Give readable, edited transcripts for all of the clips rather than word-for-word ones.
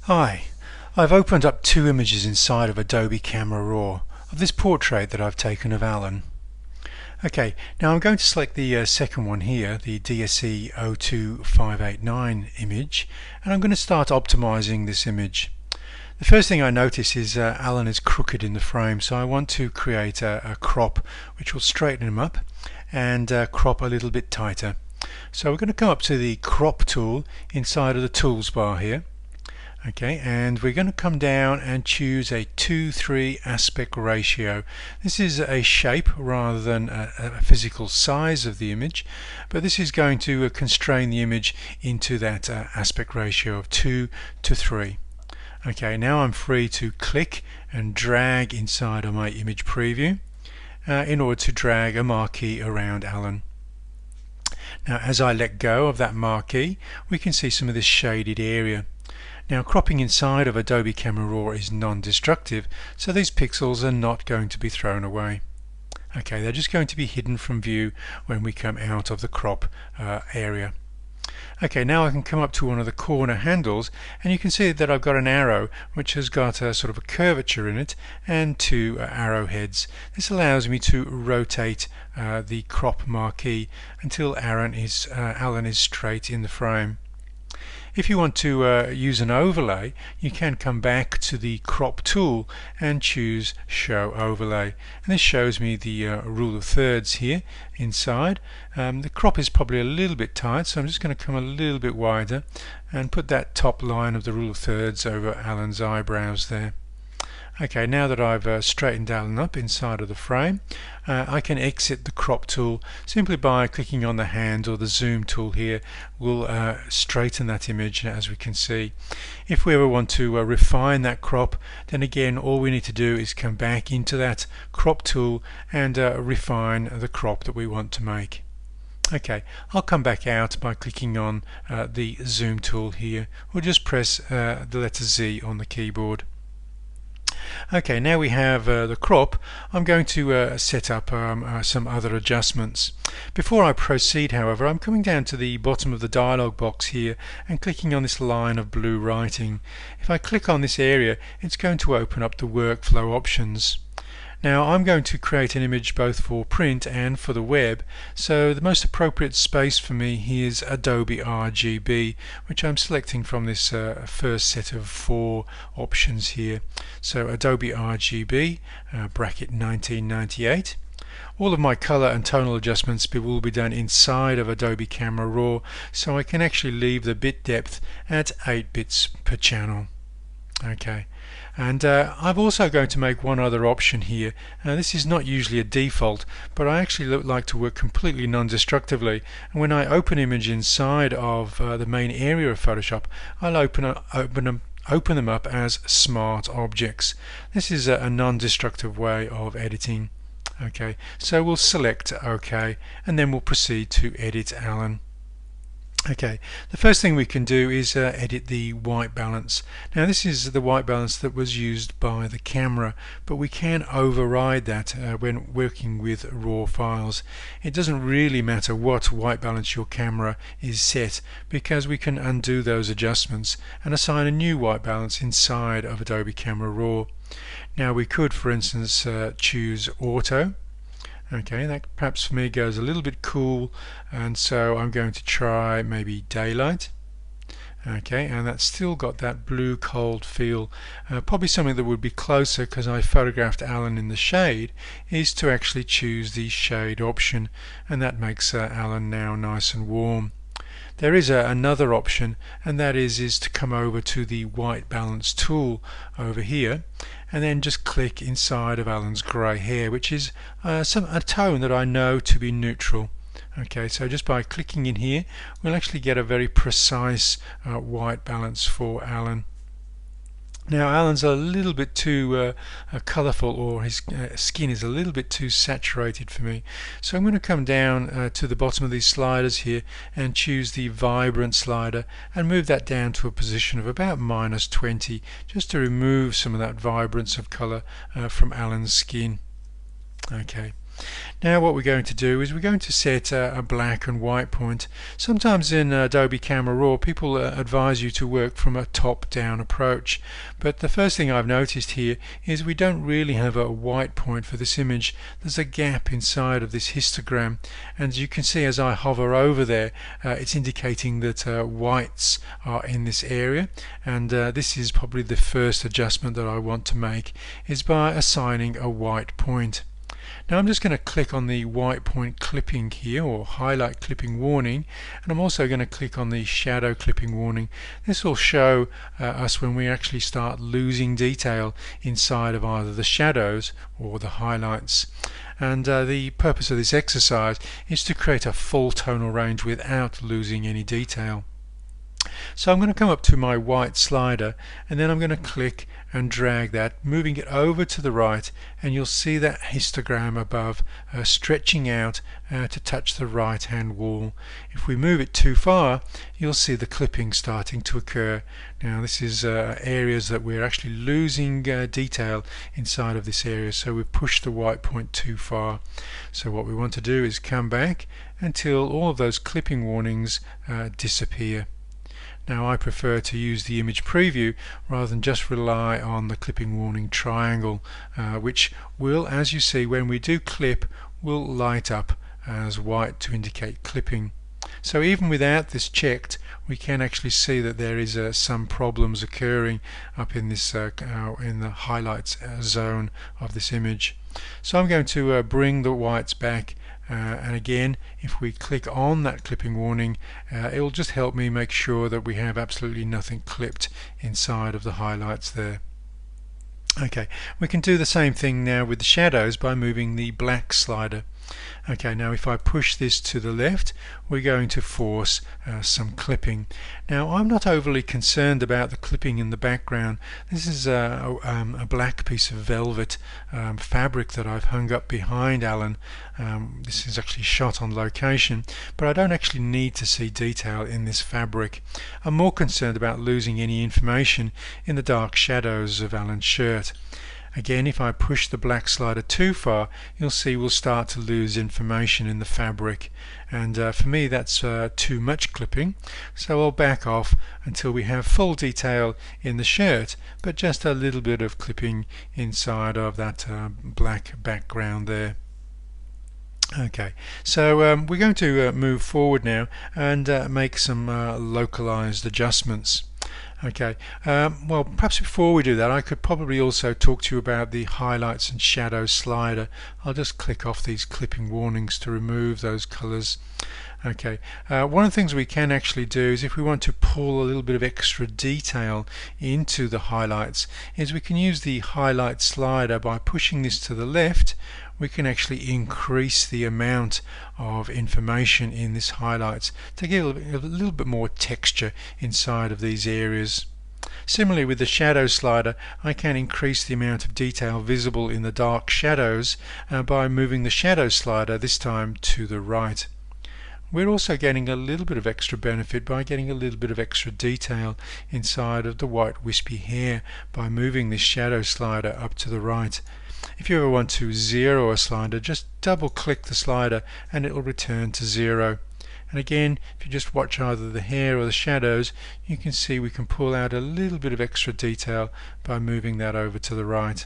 Hi, I've opened up two images inside of Adobe Camera Raw of this portrait that I've taken of Alan. Okay, now I'm going to select the second one here, the DSE 02589 image, and I'm going to start optimizing this image. The first thing I notice is Alan is crooked in the frame, so I want to create a crop which will straighten him up and crop a little bit tighter. So we're going to come up to the crop tool inside of the tools bar here. Okay, and we're going to come down and choose a 2:3 aspect ratio. This is a shape rather than a physical size of the image, but this is going to constrain the image into that aspect ratio of 2:3. Okay, now I'm free to click and drag inside of my image preview in order to drag a marquee around Alan. Now as I let go of that marquee, we can see some of this shaded area. Now cropping inside of Adobe Camera Raw is non-destructive, so these pixels are not going to be thrown away. Okay, they're just going to be hidden from view when we come out of the crop area. Okay, now I can come up to one of the corner handles and you can see that I've got an arrow which has got a sort of a curvature in it and two arrowheads. This allows me to rotate the crop marquee until Alan is straight in the frame. If you want to use an overlay, you can come back to the crop tool and choose show overlay, and this shows me the rule of thirds here inside. The crop is probably a little bit tight, so I'm just going to come a little bit wider and put that top line of the rule of thirds over Alan's eyebrows there. Okay, now that I've straightened Alan up inside of the frame, I can exit the crop tool simply by clicking on the hand, or the zoom tool here will straighten that image, as we can see. If we ever want to refine that crop, then again all we need to do is come back into that crop tool and refine the crop that we want to make. Okay, I'll come back out by clicking on the zoom tool here, or just press the letter Z on the keyboard. Okay, now we have the crop. I'm going to set up some other adjustments. Before I proceed, however, I'm coming down to the bottom of the dialog box here and clicking on this line of blue writing. If I click on this area, it's going to open up the workflow options. Now I'm going to create an image both for print and for the web, so the most appropriate space for me here is Adobe RGB, which I'm selecting from this first set of 4 options here. So Adobe RGB bracket 1998. All of my color and tonal adjustments will be done inside of Adobe Camera Raw, so I can actually leave the bit depth at 8 bits per channel. Okay, and I'm also going to make one other option here. This is not usually a default, but I actually like to work completely non-destructively, and when I open image inside of the main area of Photoshop, I'll open them up as smart objects. This is a non-destructive way of editing. Okay, so we'll select OK, and then we'll proceed to edit Alan. Okay, the first thing we can do is edit the white balance. Now this is the white balance that was used by the camera, but we can override that when working with raw files. It doesn't really matter what white balance your camera is set, because we can undo those adjustments and assign a new white balance inside of Adobe Camera Raw. Now we could, for instance, choose auto. Okay, that perhaps for me goes a little bit cool, and so I'm going to try maybe daylight. Okay, and that's still got that blue cold feel. Probably something that would be closer, because I photographed Alan in the shade, is to actually choose the shade option, and that makes Alan now nice and warm. There is another option, and that is to come over to the white balance tool over here and then just click inside of Alan's grey hair, which is a tone that I know to be neutral. Okay, so just by clicking in here we'll actually get a very precise white balance for Alan. Now Alan's a little bit too colourful, or his skin is a little bit too saturated for me, so I'm going to come down to the bottom of these sliders here and choose the vibrant slider and move that down to a position of about -20, just to remove some of that vibrance of colour from Alan's skin. Okay, Now what we're going to do is we're going to set a black and white point. Sometimes in Adobe Camera Raw people advise you to work from a top-down approach, but the first thing I've noticed here is we don't really have a white point for this image. There's a gap inside of this histogram, and you can see as I hover over there it's indicating that whites are in this area, and this is probably the first adjustment that I want to make, is by assigning a white point. Now I'm just going to click on the white point clipping here, or highlight clipping warning, and I'm also going to click on the shadow clipping warning. This will show us when we actually start losing detail inside of either the shadows or the highlights. And the purpose of this exercise is to create a full tonal range without losing any detail. So I'm going to come up to my white slider, and then I'm going to click and drag that, moving it over to the right, and you'll see that histogram above stretching out to touch the right hand wall. If we move it too far, you'll see the clipping starting to occur. Now this is areas that we're actually losing detail inside of this area, so we've pushed the white point too far. So what we want to do is come back until all of those clipping warnings disappear. Now I prefer to use the image preview rather than just rely on the clipping warning triangle, which will, as you see, when we do clip, will light up as white to indicate clipping. So even without this checked, we can actually see that there is some problems occurring up in this in the highlights zone of this image. So I'm going to bring the whites back, and again, if we click on that clipping warning, it will just help me make sure that we have absolutely nothing clipped inside of the highlights there. Okay, we can do the same thing now with the shadows by moving the black slider. Okay, now if I push this to the left, we're going to force some clipping. Now I'm not overly concerned about the clipping in the background. This is a black piece of velvet fabric that I've hung up behind Alan. This is actually shot on location, but I don't actually need to see detail in this fabric. I'm more concerned about losing any information in the dark shadows of Alan's shirt. Again, if I push the black slider too far, you'll see we'll start to lose information in the fabric, and for me that's too much clipping, so I'll back off until we have full detail in the shirt, but just a little bit of clipping inside of that black background there. Okay, so we're going to move forward now and make some localized adjustments. Okay, well, perhaps before we do that, I could probably also talk to you about the highlights and shadows slider. I'll just click off these clipping warnings to remove those colors. Okay, one of the things we can actually do is if we want to pull a little bit of extra detail into the highlights, is we can use the highlight slider. By pushing this to the left, we can actually increase the amount of information in this highlights to give a little bit more texture inside of these areas. Similarly with the shadow slider, I can increase the amount of detail visible in the dark shadows by moving the shadow slider this time to the right. We're also getting a little bit of extra benefit by getting a little bit of extra detail inside of the white wispy hair by moving this shadow slider up to the right. If you ever want to zero a slider, just double click the slider and it will return to 0. And again, if you just watch either the hair or the shadows, you can see we can pull out a little bit of extra detail by moving that over to the right.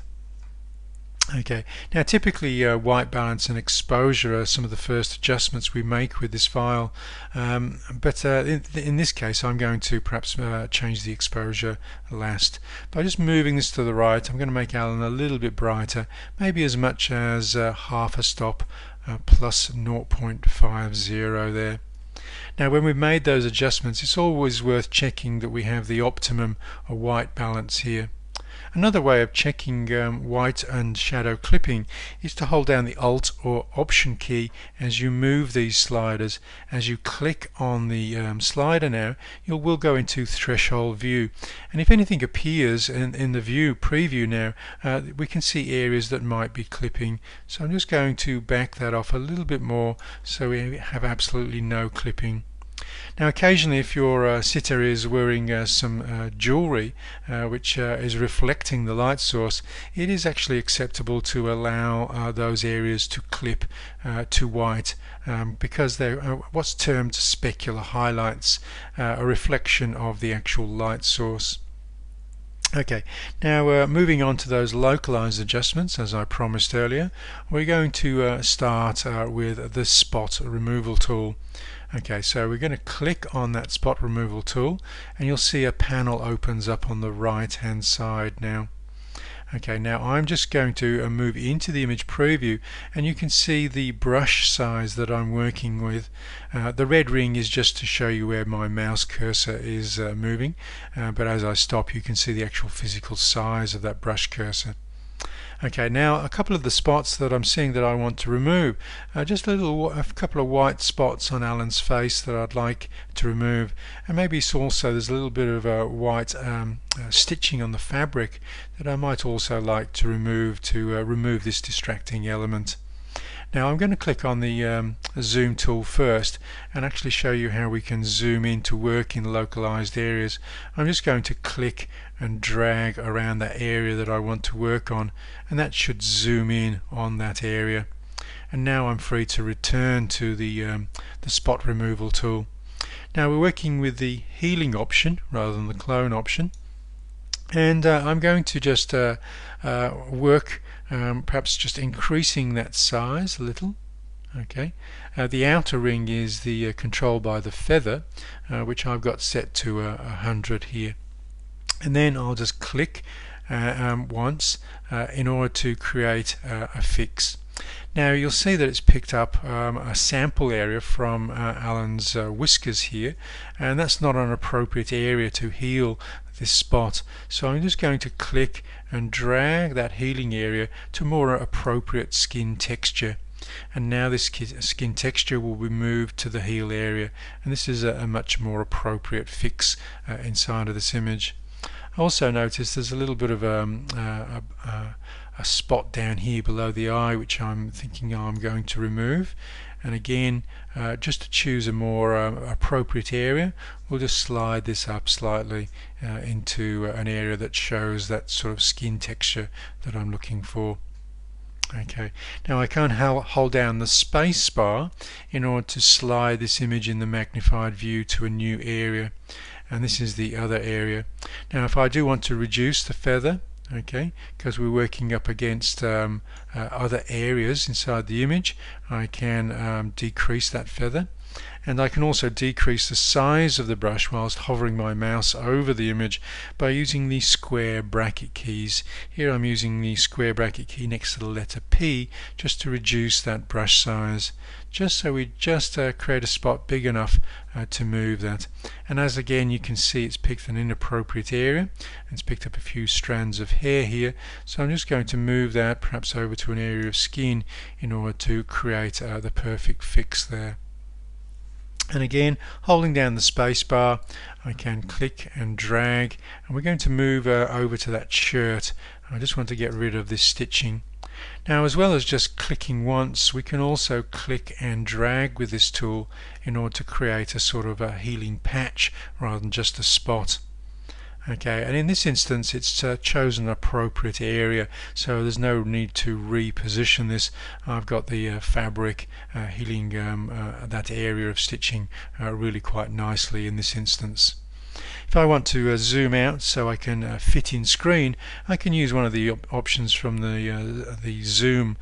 Okay, now typically white balance and exposure are some of the first adjustments we make with this file, but in this case I'm going to perhaps change the exposure last. By just moving this to the right, I'm going to make Alan a little bit brighter, maybe as much as half a stop, plus 0.50 there. Now when we've made those adjustments, it's always worth checking that we have the optimum white balance here. Another way of checking white and shadow clipping is to hold down the Alt or Option key as you move these sliders. As you click on the slider now, you will go into threshold view, and if anything appears in the view preview now, we can see areas that might be clipping. So I'm just going to back that off a little bit more so we have absolutely no clipping. Now occasionally if your sitter is wearing some jewelry which is reflecting the light source, it is actually acceptable to allow those areas to clip to white because they're what's termed specular highlights, a reflection of the actual light source. Okay, now moving on to those localized adjustments, as I promised earlier, we're going to start with the spot removal tool. Okay, so we're going to click on that spot removal tool and you'll see a panel opens up on the right hand side now. Okay, now I'm just going to move into the image preview and you can see the brush size that I'm working with. The red ring is just to show you where my mouse cursor is moving, but as I stop you can see the actual physical size of that brush cursor. Okay, now a couple of the spots that I'm seeing that I want to remove, just a couple of white spots on Alan's face that I'd like to remove, and maybe also there's a little bit of white stitching on the fabric that I might also like to remove this distracting element. Now I'm going to click on the zoom tool first and actually show you how we can zoom in to work in localized areas. I'm just going to click and drag around that area that I want to work on, and that should zoom in on that area. And now I'm free to return to the spot removal tool. Now we're working with the healing option rather than the clone option, and I'm going to just work perhaps just increasing that size a little. Okay, the outer ring is the control by the feather, which I've got set to 100 here, and then I'll just click once in order to create a fix. Now you'll see that it's picked up a sample area from Alan's whiskers here, and that's not an appropriate area to heal this spot, so I'm just going to click and drag that healing area to more appropriate skin texture, and now this skin texture will be moved to the heal area, and this is a much more appropriate fix inside of this image. Also notice there's a little bit of a spot down here below the eye which I'm thinking I'm going to remove, and again just to choose a more appropriate area, we'll just slide this up slightly into an area that shows that sort of skin texture that I'm looking for. Okay, now I can't hold down the space bar in order to slide this image in the magnified view to a new area, and this is the other area. Now if I do want to reduce the feather, okay, because we're working up against other areas inside the image, I can decrease that feather, and I can also decrease the size of the brush whilst hovering my mouse over the image by using the square bracket keys. Here I'm using the square bracket key next to the letter P just to reduce that brush size, just so we just create a spot big enough to move that. And as again you can see, it's picked an inappropriate area, it's picked up a few strands of hair here, so I'm just going to move that perhaps over to an area of skin in order to create the perfect fix there. And again, holding down the space bar, I can click and drag, and we're going to move over to that shirt. I just want to get rid of this stitching. Now, as well as just clicking once, we can also click and drag with this tool in order to create a sort of a healing patch rather than just a spot. Okay, and in this instance it's chosen an appropriate area, so there's no need to reposition this. I've got the fabric healing that area of stitching really quite nicely in this instance. If I want to zoom out so I can fit in screen, I can use one of the options from the zoom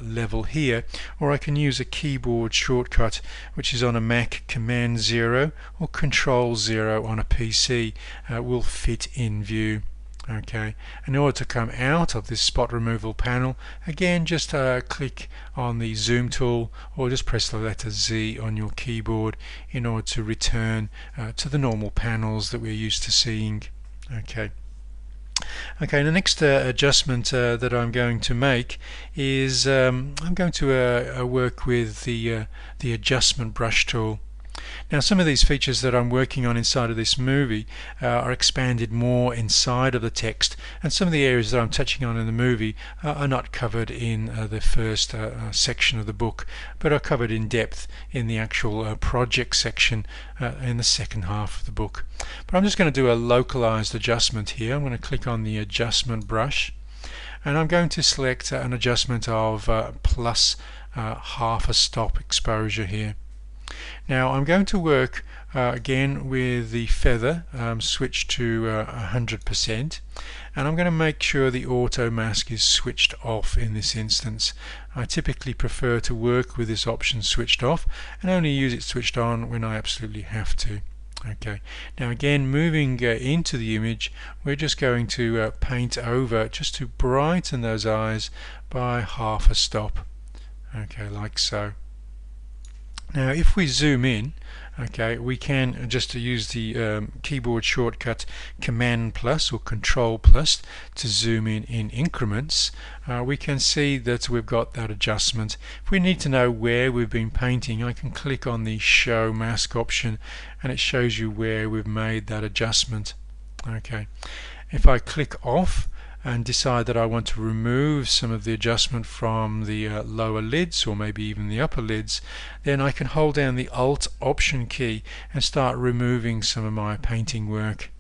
level here, or I can use a keyboard shortcut which is on a Mac, Command 0 or Control 0 on a PC will fit in view. Okay, in order to come out of this spot removal panel, again just click on the zoom tool or just press the letter Z on your keyboard in order to return to the normal panels that we're used to seeing. Okay, the next adjustment that I'm going to make is I'm going to work with the adjustment brush tool. Now some of these features that I'm working on inside of this movie are expanded more inside of the text, and some of the areas that I'm touching on in the movie are not covered in the first section of the book, but are covered in depth in the actual project section in the second half of the book. But I'm just going to do a localized adjustment here. I'm going to click on the adjustment brush, and I'm going to select an adjustment of plus half a stop exposure here. Now I'm going to work again with the feather switched to 100%, and I'm going to make sure the auto mask is switched off in this instance. I typically prefer to work with this option switched off and only use it switched on when I absolutely have to. Okay, now again, moving into the image, we're just going to paint over just to brighten those eyes by half a stop. Okay, like so. Now if we zoom in, okay, we can just use the keyboard shortcut Command plus or Control plus to zoom in increments. We can see that we've got that adjustment. If we need to know where we've been painting, I can click on the Show Mask option and it shows you where we've made that adjustment. Okay, if I click off and decide that I want to remove some of the adjustment from the lower lids or maybe even the upper lids, then I can hold down the Alt Option key and start removing some of my painting work.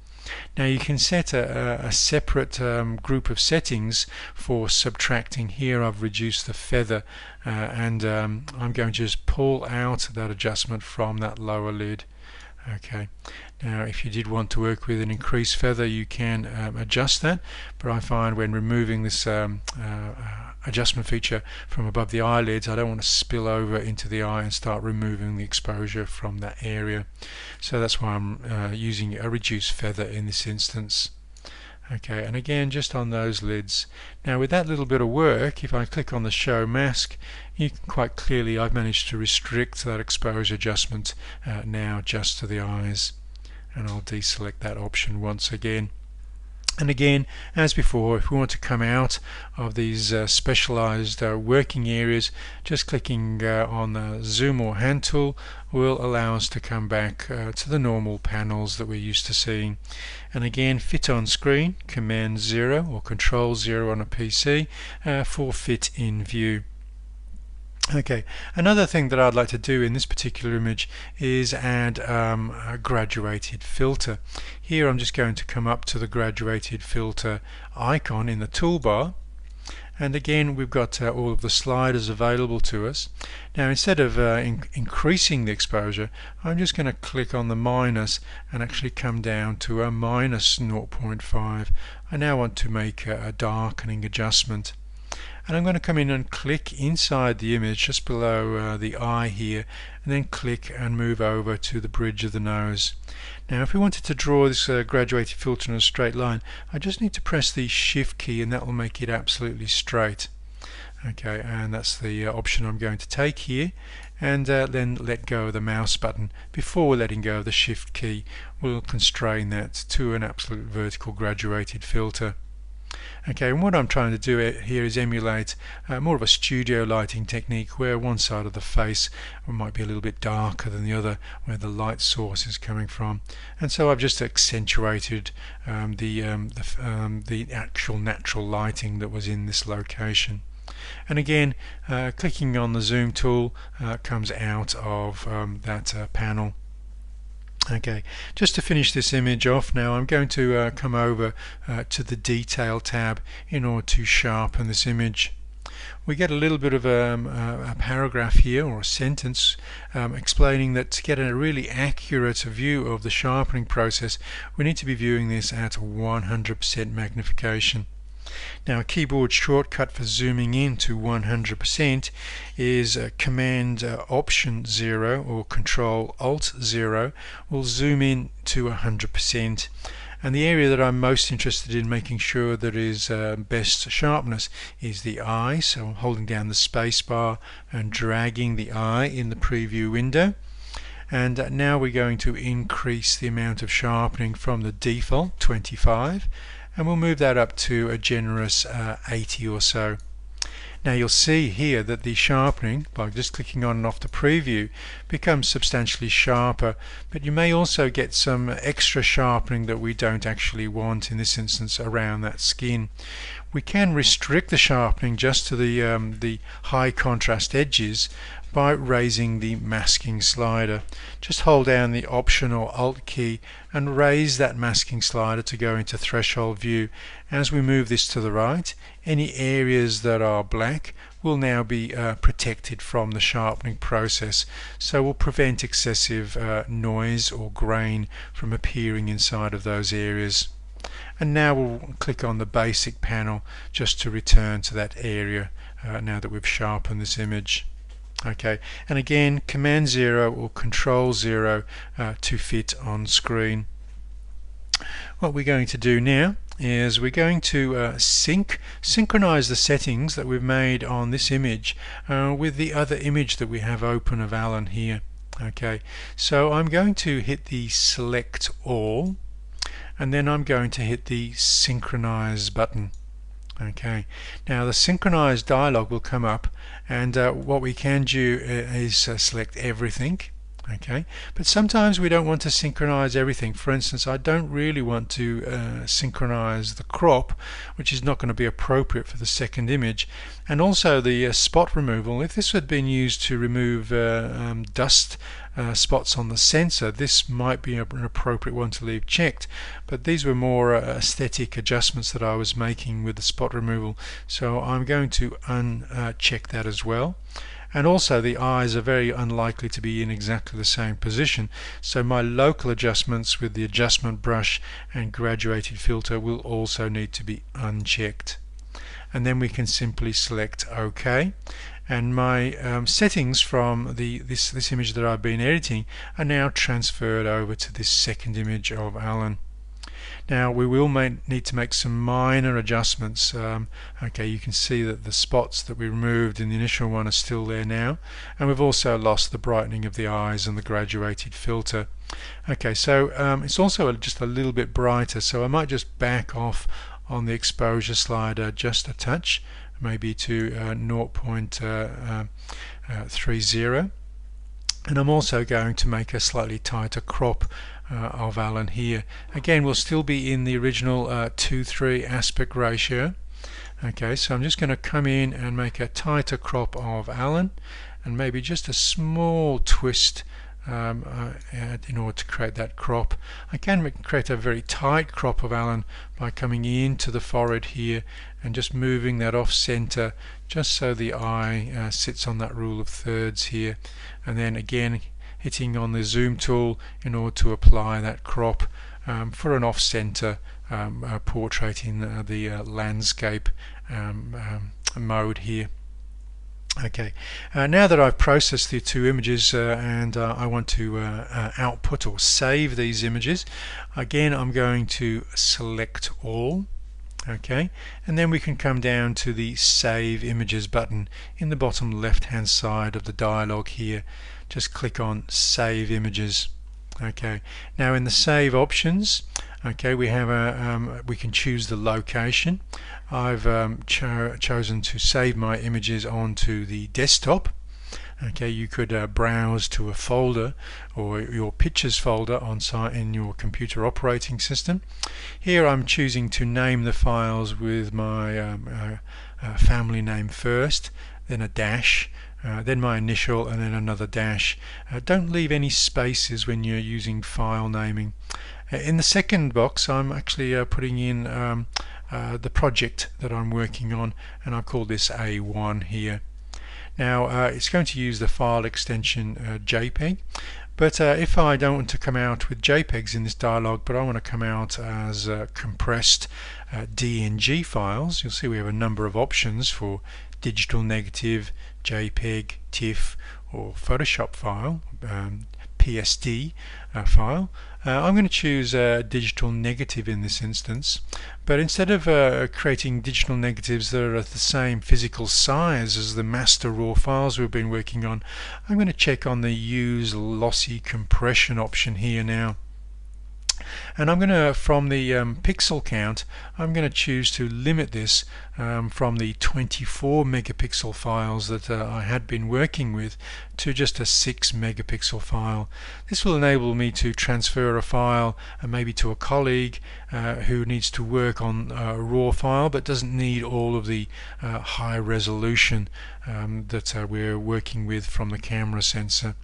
Now you can set a separate group of settings for subtracting. Here I've reduced the feather and I'm going to just pull out that adjustment from that lower lid. Okay, now if you did want to work with an increased feather, you can adjust that, but I find when removing this adjustment feature from above the eyelids, I don't want to spill over into the eye and start removing the exposure from that area. So that's why I'm using a reduced feather in this instance. Okay, and again just on those lids. Now with that little bit of work, if I click on the Show Mask, you can quite clearly I've managed to restrict that exposure adjustment now just to the eyes, and I'll deselect that option once again. And again, as before, if we want to come out of these specialized working areas, just clicking on the Zoom or Hand tool will allow us to come back to the normal panels that we're used to seeing. And again, fit on screen, Command 0 or Control 0 on a PC for fit in view. Okay, another thing that I'd like to do in this particular image is add a graduated filter. Here I'm just going to come up to the graduated filter icon in the toolbar, and again we've got all of the sliders available to us. Now instead of increasing the exposure, I'm just going to click on the minus and actually come down to a minus 0.5. I now want to make a darkening adjustment. And I'm going to come in and click inside the image just below the eye here, and then click and move over to the bridge of the nose. Now if we wanted to draw this graduated filter in a straight line, I just need to press the Shift key and that will make it absolutely straight. Okay, and that's the option I'm going to take here, and then let go of the mouse button before letting go of the Shift key. We'll constrain that to an absolute vertical graduated filter. Okay, and what I'm trying to do here is emulate more of a studio lighting technique where one side of the face might be a little bit darker than the other, where the light source is coming from. And so I've just accentuated the actual natural lighting that was in this location. And again, clicking on the Zoom tool comes out of that panel. Okay, just to finish this image off now, I'm going to come over to the Detail tab in order to sharpen this image. We get a little bit of a paragraph here, or a sentence, explaining that to get a really accurate view of the sharpening process, we need to be viewing this at 100% magnification. Now a keyboard shortcut for zooming in to 100% is Command Option 0 or Control Alt 0 will zoom in to 100%. And the area that I'm most interested in making sure that is best sharpness is the eye, so I'm holding down the space bar and dragging the eye in the preview window. And now we're going to increase the amount of sharpening from the default 25, and we'll move that up to a generous 80 or so. Now you'll see here that the sharpening, by just clicking on and off the preview, becomes substantially sharper, but you may also get some extra sharpening that we don't actually want, in this instance around that skin. We can restrict the sharpening just to the high contrast edges by raising the masking slider. Just hold down the Option or Alt key and raise that masking slider to go into threshold view. As we move this to the right, any areas that are black will now be protected from the sharpening process, so will prevent excessive noise or grain from appearing inside of those areas. And now we'll click on the basic panel just to return to that area now that we've sharpened this image. Okay, and again, Command 0 or Control 0 to fit on screen. What we're going to do now is we're going to synchronize the settings that we've made on this image with the other image that we have open of Alan here. Okay, so I'm going to hit the Select All, and then I'm going to hit the Synchronize button. Okay, now the Synchronize dialog will come up, and what we can do is select everything. Okay, but sometimes we don't want to synchronize everything. For instance, I don't really want to synchronize the crop, which is not going to be appropriate for the second image, and also the spot removal. If this had been used to remove dust spots on the sensor, this might be an appropriate one to leave checked, but these were more aesthetic adjustments that I was making with the spot removal, so I'm going to uncheck that as well. And also the eyes are very unlikely to be in exactly the same position, so my local adjustments with the adjustment brush and graduated filter will also need to be unchecked. And then we can simply select OK, and my settings from this image that I've been editing are now transferred over to this second image of Alan. Now we will need to make some minor adjustments. Okay, you can see that the spots that we removed in the initial one are still there now, and we've also lost the brightening of the eyes and the graduated filter. Okay, so it's also just a little bit brighter, so I might just back off on the exposure slider just a touch, maybe to 0.30, and I'm also going to make a slightly tighter crop of Alan here. Again, we'll still be in the original 2:3 aspect ratio. Okay, so I'm just going to come in and make a tighter crop of Alan, and maybe just a small twist in order to create that crop. I can create a very tight crop of Alan by coming into the forehead here and just moving that off center just so the eye sits on that rule of thirds here, and then again hitting on the zoom tool in order to apply that crop for an off center portrait in the landscape mode here. Okay, now that I've processed the two images and I want to output or save these images, again I'm going to select all. Okay, and then we can come down to the Save Images button in the bottom left hand side of the dialog here. Just click on Save Images. Okay, now in the Save options, okay, we have we can choose the location. I've chosen to save my images onto the desktop. Okay, you could browse to a folder or your pictures folder on site in your computer operating system. Here I'm choosing to name the files with my family name first, then a dash, then my initial, and then another dash. Don't leave any spaces when you're using file naming. In the second box I'm actually putting in the project that I'm working on, and I call this A1 here. Now it's going to use the file extension JPEG, but if I don't want to come out with JPEGs in this dialog, but I want to come out as compressed DNG files, you'll see we have a number of options for digital negative, JPEG, TIFF, or Photoshop file, PSD file. I'm going to choose digital negative in this instance, but instead of creating digital negatives that are of the same physical size as the master raw files we've been working on, I'm going to check on the Use Lossy Compression option here now. And I'm going to, from the pixel count, I'm going to choose to limit this from the 24 megapixel files that I had been working with to just a 6 megapixel file. This will enable me to transfer a file maybe to a colleague who needs to work on a raw file but doesn't need all of the high resolution that we're working with from the camera sensor.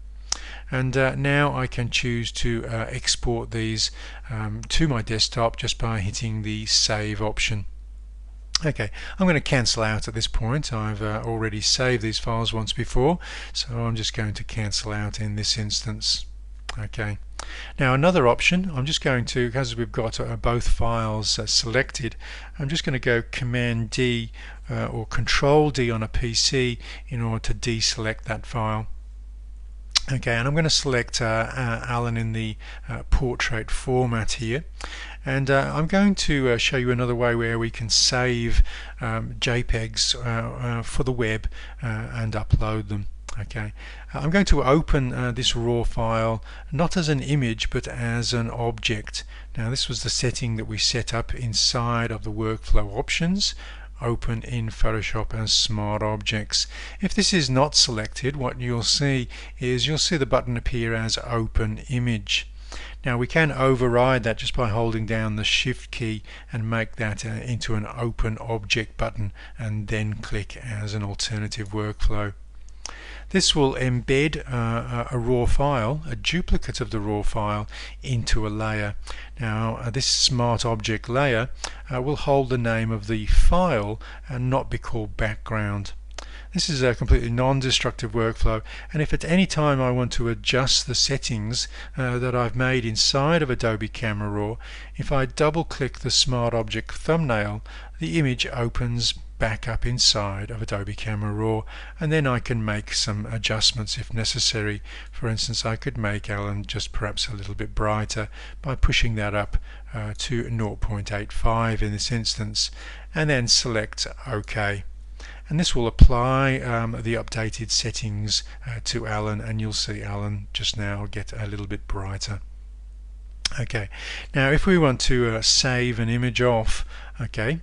And now I can choose to export these to my desktop just by hitting the save option. Okay, I'm going to cancel out at this point. I've already saved these files once before, so I'm just going to cancel out in this instance. Okay, now another option, I'm just going to, because we've got both files selected, I'm just going to go Command D or Control D on a PC in order to deselect that file. Okay, and I'm going to select Alan in the portrait format here, and I'm going to show you another way where we can save JPEGs for the web and upload them. Okay, I'm going to open this raw file not as an image but as an object. Now this was the setting that we set up inside of the workflow options. Open in Photoshop as Smart Objects. If this is not selected, what you'll see is you'll see the button appear as Open Image. Now we can override that just by holding down the Shift key and make that into an Open Object button and then click as an alternative workflow. This will embed a raw file, a duplicate of the raw file, into a layer. Now this Smart Object layer will hold the name of the file and not be called background. This is a completely non-destructive workflow, and if at any time I want to adjust the settings that I've made inside of Adobe Camera Raw, if I double click the Smart Object thumbnail, the image opens back up inside of Adobe Camera Raw, and then I can make some adjustments if necessary. For instance, I could make Alan just perhaps a little bit brighter by pushing that up to 0.85 in this instance, and then select OK. And this will apply the updated settings to Alan, and you'll see Alan just now get a little bit brighter. Okay, now if we want to save an image off, okay,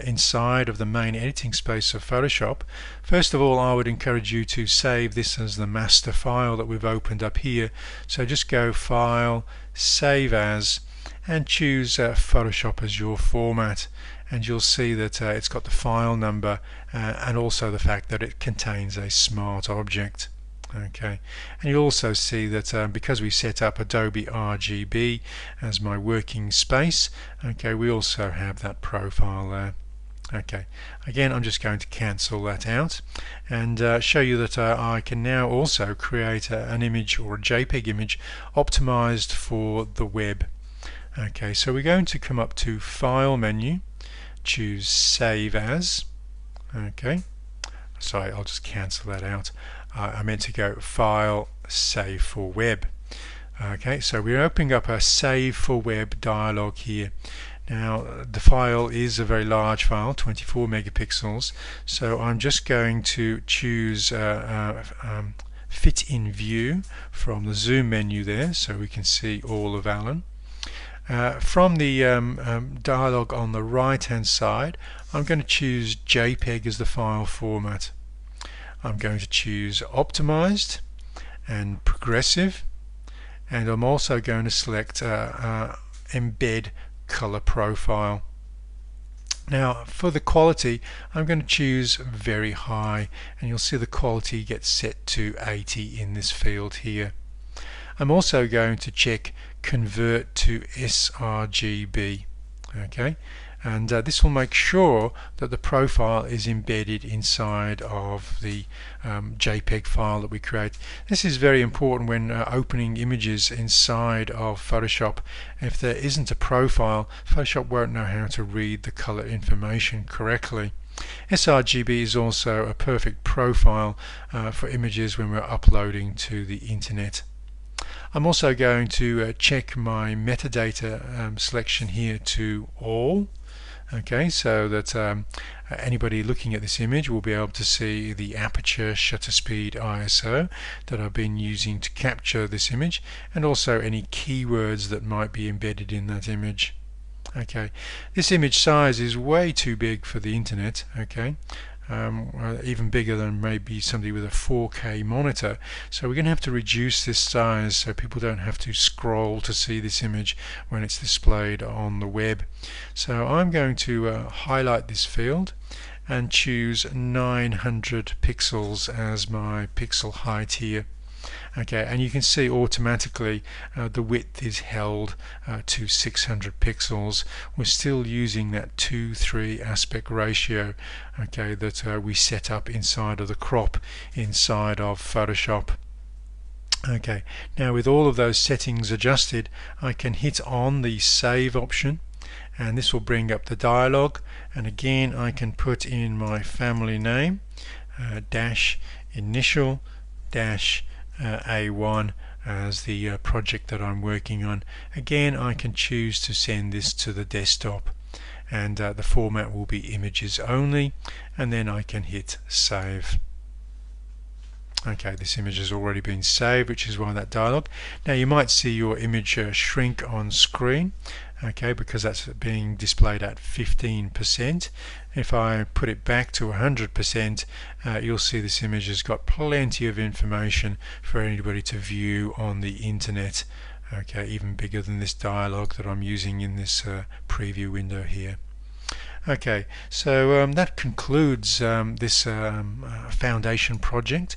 inside of the main editing space of Photoshop, first of all I would encourage you to save this as the master file that we've opened up here. So just go File, Save As, and choose Photoshop as your format, and you'll see that it's got the file number and also the fact that it contains a smart object. Okay, and you'll also see that because we set up Adobe RGB as my working space, okay, we also have that profile there. Okay, again I'm just going to cancel that out and show you that I can now also create an image or a JPEG image optimized for the web. Okay, so we're going to come up to File menu, choose Save As. Okay, sorry, I'll just cancel that out. I meant to go File, Save for Web. Okay, so we're opening up a Save for Web dialog here. Now the file is a very large file, 24 megapixels, so I'm just going to choose Fit in View from the Zoom menu there so we can see all of Alan. From the dialog on the right hand side, I'm going to choose JPEG as the file format. I'm going to choose Optimized and Progressive, and I'm also going to select Embed Color Profile. Now for the quality I'm going to choose Very High, and you'll see the quality gets set to 80 in this field here. I'm also going to check Convert to sRGB. Okay, and this will make sure that the profile is embedded inside of the JPEG file that we create. This is very important when opening images inside of Photoshop. If there isn't a profile, Photoshop won't know how to read the color information correctly. sRGB is also a perfect profile for images when we're uploading to the internet. I'm also going to check my metadata selection here to all. Okay, so that anybody looking at this image will be able to see the aperture, shutter speed, ISO that I've been using to capture this image, and also any keywords that might be embedded in that image. Okay, this image size is way too big for the internet. Okay, even bigger than maybe somebody with a 4K monitor, so we're going to have to reduce this size so people don't have to scroll to see this image when it's displayed on the web. So I'm going to highlight this field and choose 900 pixels as my pixel height here. Okay, and you can see automatically the width is held to 600 pixels. We're still using that 2:3 aspect ratio, okay, that we set up inside of the crop inside of Photoshop. Okay, now with all of those settings adjusted, I can hit on the save option, and this will bring up the dialog, and again I can put in my family name, dash initial dash A1 as the project that I'm working on. Again, I can choose to send this to the desktop, and the format will be images only, and then I can hit save. Okay, this image has already been saved, which is why that dialog. Now you might see your image shrink on screen, okay, because that's being displayed at 15%. If I put it back to 100%, you'll see this image has got plenty of information for anybody to view on the internet. Okay, even bigger than this dialog that I'm using in this preview window here. Okay, so that concludes this foundation project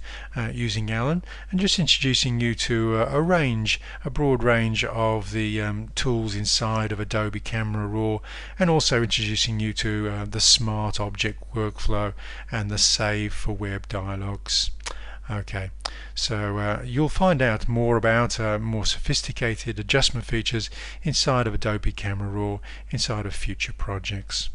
using Alan, and just introducing you to a broad range of the tools inside of Adobe Camera Raw, and also introducing you to the Smart Object workflow and the Save for Web dialogues. Okay, so you'll find out more about more sophisticated adjustment features inside of Adobe Camera Raw inside of future projects.